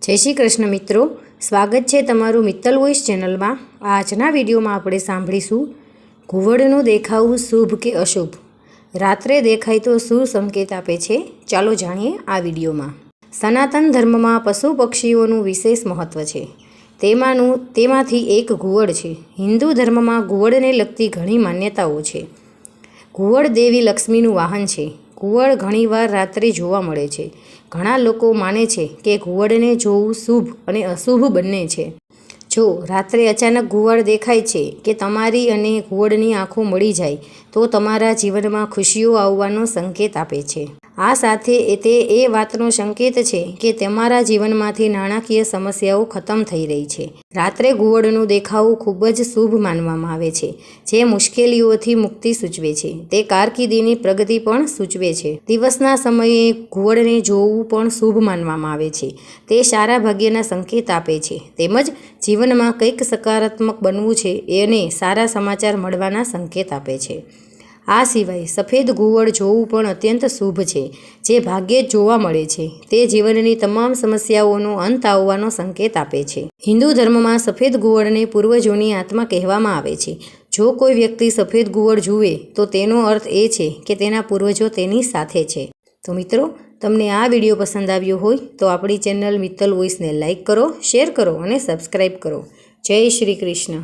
जय श्री कृष्ण मित्रों, स्वागत है तमारू मित्तल वॉइस चेनल में। आजना विडियो में आपणे सांभळीशुं घुवड़नुं देखावुं शुभ के अशुभ। रात्रे देखाय तो शुभ संकेत आपे छे। चालो जाणीए आ विडियो में। सनातन धर्म में पशु पक्षीओनुं विशेष महत्व छे। तेमांथी एक घुवड़ छे। हिंदू धर्म में घुवड़ने लगती घणी मान्यताओ छे। घुवड़ देवी लक्ष्मीनुं वाहन छे। घुवड़ घणीवार रात्रे जोवा मळे छे। घणा लोको माने छे के घुवड़ने जोवुं शुभ अने अशुभ बंने छे। जो रात्रे अचानक घुवड़ देखाय छे के तमारी अने घुवड़नी आंखों मळी जाय तो तमारा जीवनमां खुशीओ आववानो संकेत आपे छे। आ साथे ते ए वातनो संकेत छे के तमारा जीवनमांथी नाणाकीय समस्याओ खतम थई रही छे। रात्रे घुवड़नुं देखावुं खूब ज शुभ मानवामां आवे छे, जे मुश्केलीओथी मुक्ति सूचवे छे। ते कारकिर्दीनी प्रगति पण सूचवे छे। दिवसना समये घुवड़ने जोवुं पण शुभ मानवामां आवे छे। ते सारा भाग्यना संकेत आपे छे, तेमज जीवनमां कंईक सकारात्मक बनवुं छे अने सारा समाचार मळवाना संकेत आपे छे। आ सिवाय सफेद घुवड़ जोवुं पण अत्यंत शुभ छे, जे भाग्ये ज जोवा मळे छे। ते जीवननी तमाम समस्याओनो अंत आववानो संकेत आपे छे। हिंदू धर्म में सफेद घुवड़ने पूर्वजोनी आत्मा कहेवामां आवे छे। जो कोई व्यक्ति सफेद घुवड़ जुए तो तेनो अर्थ ए छे के तेना पूर्वजो तेनी साथे छे। तो मित्रों, तमने आ विडियो पसंद आव्यो होय तो आपणी चेनल मित्तल वॉइस ने लाइक करो, शेर करो अने सब्सक्राइब करो। जय श्री कृष्ण।